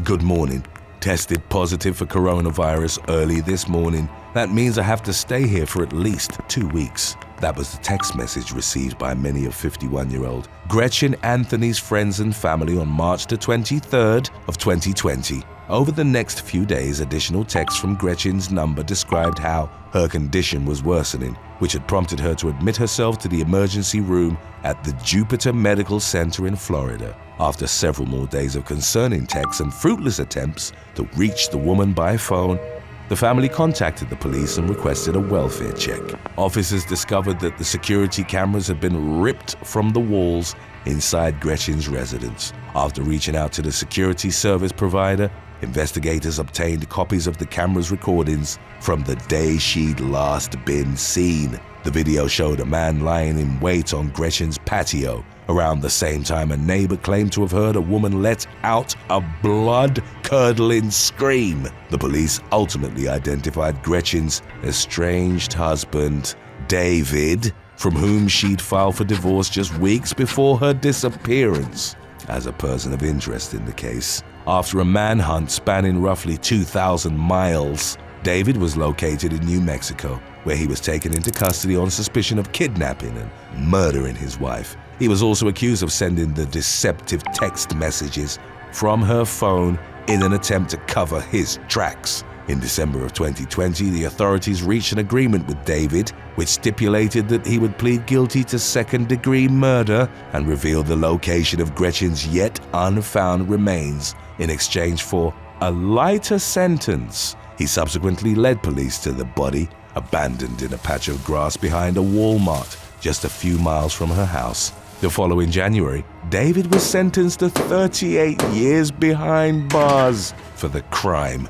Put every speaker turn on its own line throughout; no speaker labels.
Good morning. Tested positive for coronavirus early this morning. That means I have to stay here for at least 2 weeks. That was the text message received by many of 51-year-old Gretchen Anthony's friends and family on March the 23rd of 2020. Over the next few days, additional texts from Gretchen's number described how her condition was worsening, which had prompted her to admit herself to the emergency room at the Jupiter Medical Center in Florida. After several more days of concerning texts and fruitless attempts to reach the woman by phone, the family contacted the police and requested a welfare check. Officers discovered that the security cameras had been ripped from the walls inside Gretchen's residence. After reaching out to the security service provider, investigators obtained copies of the camera's recordings from the day she'd last been seen. The video showed a man lying in wait on Gretchen's patio. Around the same time, a neighbor claimed to have heard a woman let out a blood-curdling scream. The police ultimately identified Gretchen's estranged husband, David, from whom she'd filed for divorce just weeks before her disappearance, as a person of interest in the case. After a manhunt spanning roughly 2,000 miles, David was located in New Mexico, where he was taken into custody on suspicion of kidnapping and murdering his wife. He was also accused of sending the deceptive text messages from her phone in an attempt to cover his tracks. In December of 2020, the authorities reached an agreement with David, which stipulated that he would plead guilty to second-degree murder and reveal the location of Gretchen's yet unfound remains in exchange for a lighter sentence. He subsequently led police to the body, abandoned in a patch of grass behind a Walmart just a few miles from her house. The following January, David was sentenced to 38 years behind bars for the crime.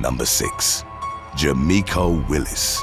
Number 6. Jamiko Willis.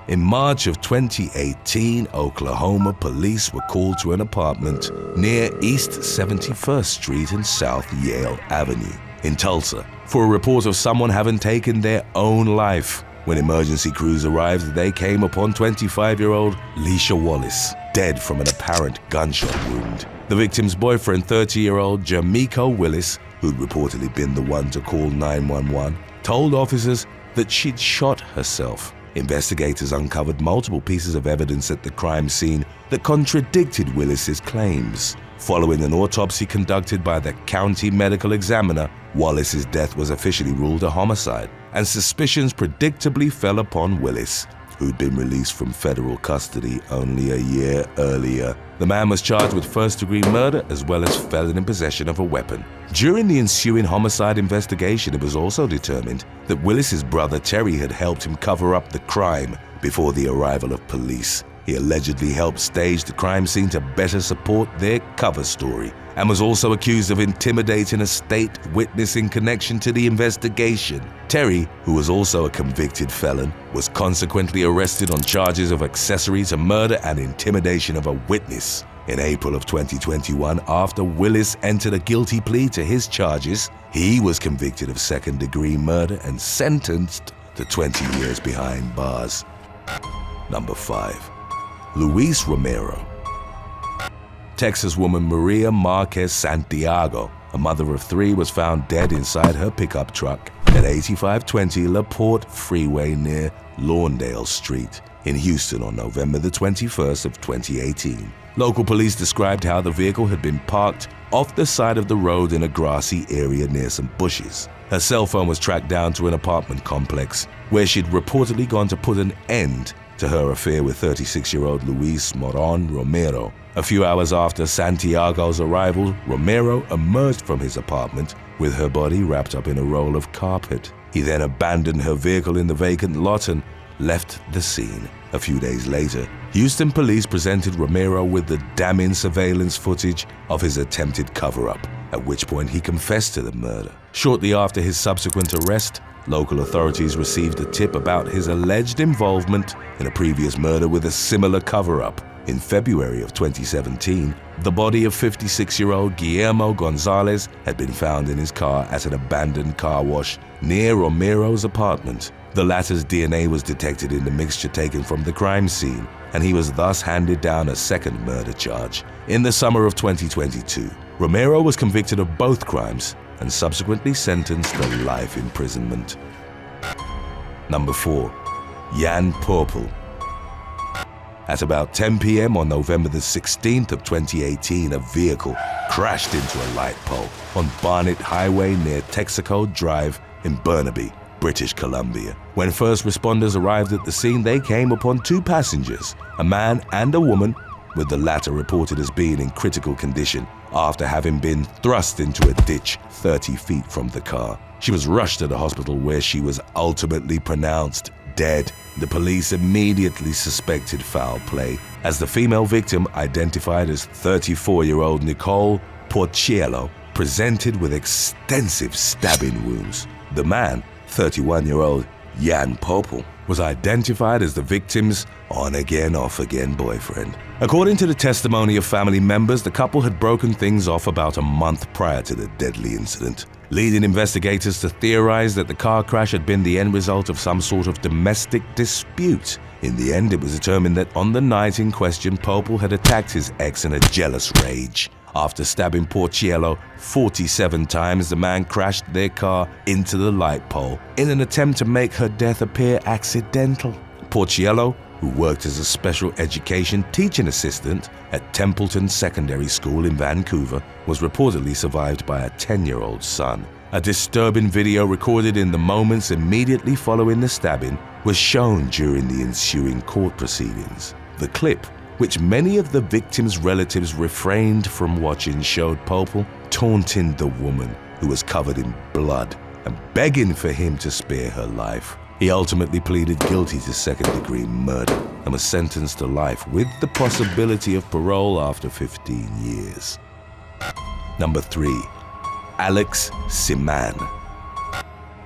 In March of 2018, Oklahoma police were called to an apartment near East 71st Street and South Yale Avenue in Tulsa for a report of someone having taken their own life. When emergency crews arrived, they came upon 25-year-old Leisha Wallace, dead from an apparent gunshot wound. The victim's boyfriend, 30-year-old Jamiko Willis, who'd reportedly been the one to call 911, told officers that she'd shot herself. Investigators uncovered multiple pieces of evidence at the crime scene that contradicted Willis's claims. Following an autopsy conducted by the county medical examiner, Wallace's death was officially ruled a homicide, and suspicions predictably fell upon Willis, who'd been released from federal custody only a year earlier. The man was charged with first-degree murder as well as felon in possession of a weapon. During the ensuing homicide investigation, it was also determined that Willis's brother Terry had helped him cover up the crime before the arrival of police. He allegedly helped stage the crime scene to better support their cover story, and was also accused of intimidating a state witness in connection to the investigation. Terry, who was also a convicted felon, was consequently arrested on charges of accessory to murder and intimidation of a witness. In April of 2021, after Willis entered a guilty plea to his charges, he was convicted of second-degree murder and sentenced to 20 years behind bars. Number 5. Luis Romero. Texas woman Maria Marquez Santiago, a mother of 3, was found dead inside her pickup truck at 8520 LaPorte Freeway near Lawndale Street in Houston on November the 21st of 2018. Local police described how the vehicle had been parked off the side of the road in a grassy area near some bushes. Her cell phone was tracked down to an apartment complex where she'd reportedly gone to put an end to her affair with 36-year-old Luis Moron Romero. A few hours after Santiago's arrival, Romero emerged from his apartment with her body wrapped up in a roll of carpet. He then abandoned her vehicle in the vacant lot and left the scene. A few days later, Houston police presented Romero with the damning surveillance footage of his attempted cover-up, at which point he confessed to the murder. Shortly after his subsequent arrest, local authorities received a tip about his alleged involvement in a previous murder with a similar cover-up. In February of 2017, the body of 56-year-old Guillermo Gonzalez had been found in his car at an abandoned car wash near Romero's apartment. The latter's DNA was detected in the mixture taken from the crime scene, and he was thus handed down a second murder charge. In the summer of 2022, Romero was convicted of both crimes and subsequently sentenced to life imprisonment. Number 4. Jan Popel. At about 10 p.m. on November the 16th of 2018, a vehicle crashed into a light pole on Barnet Highway near Texaco Drive in Burnaby, British Columbia. When first responders arrived at the scene, they came upon 2 passengers, a man and a woman, with the latter reported as being in critical condition after having been thrust into a ditch 30 feet from the car. She was rushed to the hospital where she was ultimately pronounced dead. The police immediately suspected foul play, as the female victim, identified as 34-year-old Nicole Porciello, presented with extensive stabbing wounds. The man, 31-year-old Jan Popel, was identified as the victim's on-again, off-again boyfriend. According to the testimony of family members, the couple had broken things off about a month prior to the deadly incident, leading investigators to theorize that the car crash had been the end result of some sort of domestic dispute. In the end, it was determined that on the night in question, Popel had attacked his ex in a jealous rage. After stabbing Porciello 47 times, the man crashed their car into the light pole in an attempt to make her death appear accidental. Porciello, who worked as a special education teaching assistant at Templeton Secondary School in Vancouver, was reportedly survived by a 10-year-old son. A disturbing video recorded in the moments immediately following the stabbing was shown during the ensuing court proceedings. The clip, which many of the victims' relatives refrained from watching, showed Popel taunting the woman, who was covered in blood, and begging for him to spare her life. He ultimately pleaded guilty to second-degree murder and was sentenced to life with the possibility of parole after 15 years. Number 3. Alex Seman.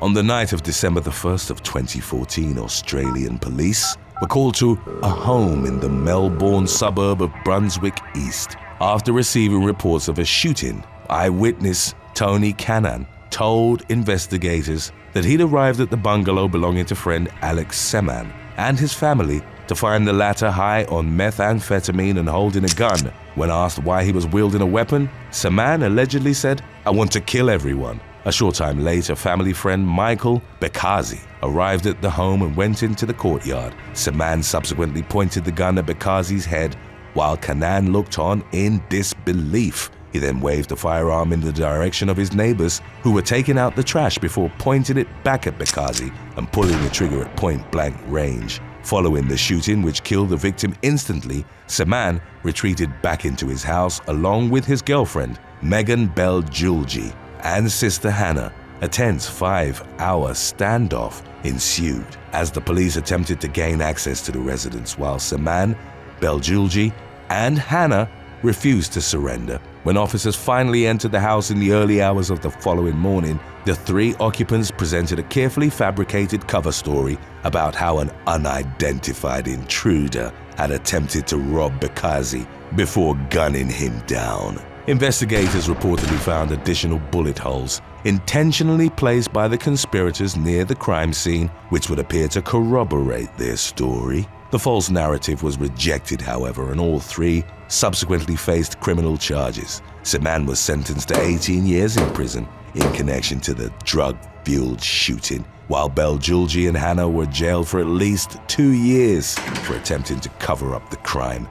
On the night of December the 1st of 2014, Australian police were called to a home in the Melbourne suburb of Brunswick East after receiving reports of a shooting. Eyewitness Tony Cannan told investigators that he'd arrived at the bungalow belonging to friend Alex Seman and his family to find the latter high on methamphetamine and holding a gun. When asked why he was wielding a weapon, Seman allegedly said, "I want to kill everyone." A short time later, family friend Michael Bekazi arrived at the home and went into the courtyard. Seman subsequently pointed the gun at Bekazi's head while Cannan looked on in disbelief. He then waved the firearm in the direction of his neighbors, who were taking out the trash, before pointing it back at Bekazi and pulling the trigger at point-blank range. Following the shooting, which killed the victim instantly, Seman retreated back into his house along with his girlfriend, Megan Beljulji, and sister Hannah. A tense 5-hour standoff ensued as the police attempted to gain access to the residence, while Seman, Beljulji, and Hannah refused to surrender. When officers finally entered the house in the early hours of the following morning, the 3 occupants presented a carefully fabricated cover story about how an unidentified intruder had attempted to rob Bekazi before gunning him down. Investigators reportedly found additional bullet holes intentionally placed by the conspirators near the crime scene, which would appear to corroborate their story. The false narrative was rejected, however, and all 3 subsequently faced criminal charges. Seman was sentenced to 18 years in prison in connection to the drug-fueled shooting, while Beljulji and Hannah were jailed for at least 2 years for attempting to cover up the crime.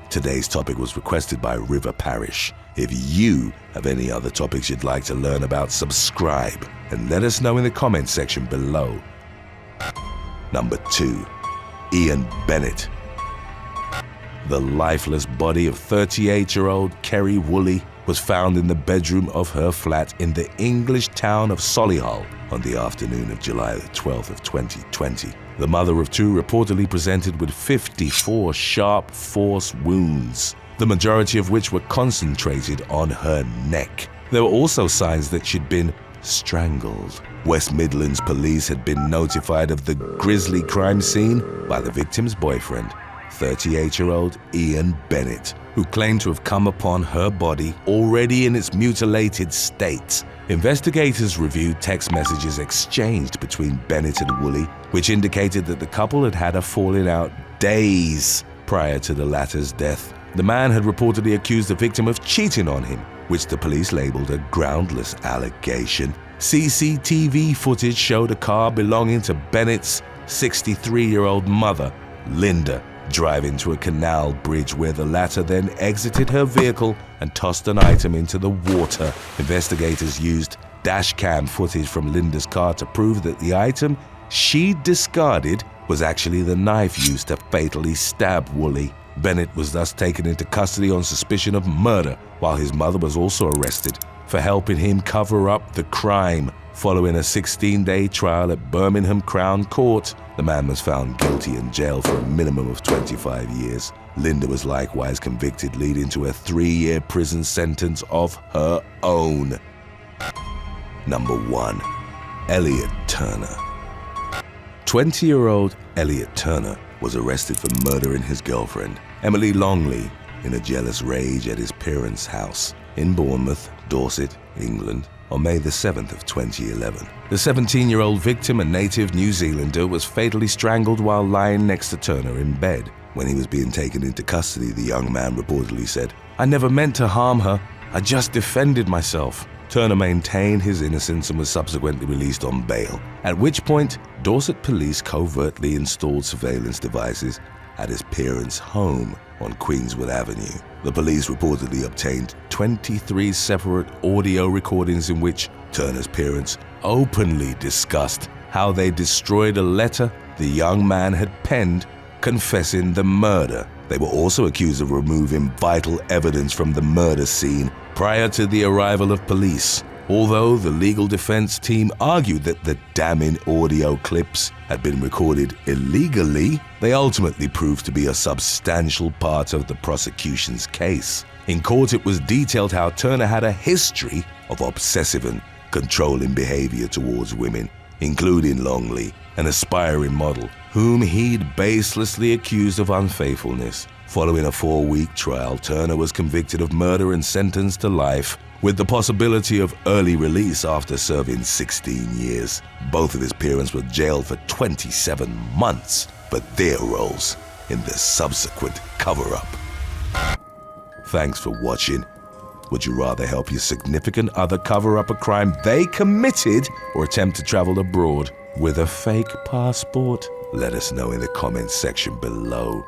Today's topic was requested by River Parish. If you have any other topics you'd like to learn about, subscribe and let us know in the comments section below. Number 2. Ian Bennett. The lifeless body of 38-year-old Kerry Woolley was found in the bedroom of her flat in the English town of Solihull on the afternoon of July 12th of 2020. The mother of 2 reportedly presented with 54 sharp force wounds, the majority of which were concentrated on her neck. There were also signs that she'd been strangled. West Midlands police had been notified of the grisly crime scene by the victim's boyfriend, 38-year-old Ian Bennett, who claimed to have come upon her body already in its mutilated state. Investigators reviewed text messages exchanged between Bennett and Woolley, which indicated that the couple had had a falling out days prior to the latter's death. The man had reportedly accused the victim of cheating on him which the police labeled a groundless allegation. CCTV footage showed a car belonging to Bennett's 63-year-old mother, Linda, drive into a canal bridge where the latter then exited her vehicle and tossed an item into the water. Investigators used dash cam footage from Linda's car to prove that the item she discarded was actually the knife used to fatally stab Woolley. Bennett was thus taken into custody on suspicion of murder, while his mother was also arrested for helping him cover up the crime. Following a 16-day trial at Birmingham Crown Court, the man was found guilty and jailed for a minimum of 25 years. Linda was likewise convicted, leading to a 3-year prison sentence of her own. Number 1. Elliot Turner. 20-year-old Elliot Turner was arrested for murdering his girlfriend, Emily Longley, in a jealous rage at his parents' house in Bournemouth, Dorset, England, on May the 7th of 2011. The 17-year-old victim, a native New Zealander, was fatally strangled while lying next to Turner in bed. When he was being taken into custody, the young man reportedly said, "I never meant to harm her. I just defended myself." Turner maintained his innocence and was subsequently released on bail, at which point Dorset police covertly installed surveillance devices at his parents' home on Queenswood Avenue. The police reportedly obtained 23 separate audio recordings in which Turner's parents openly discussed how they destroyed a letter the young man had penned confessing the murder. They were also accused of removing vital evidence from the murder scene prior to the arrival of police. Although the legal defense team argued that the damning audio clips had been recorded illegally, they ultimately proved to be a substantial part of the prosecution's case. In court, it was detailed how Turner had a history of obsessive and controlling behavior towards women, including Longley, an aspiring model, whom he'd baselessly accused of unfaithfulness. Following a 4-week trial, Turner was convicted of murder and sentenced to life, with the possibility of early release after serving 16 years. Both of his parents were jailed for 27 months for their roles in the subsequent cover-up. Thanks for watching. Would you rather help your significant other cover up a crime they committed or attempt to travel abroad with a fake passport? Let us know in the comments section below.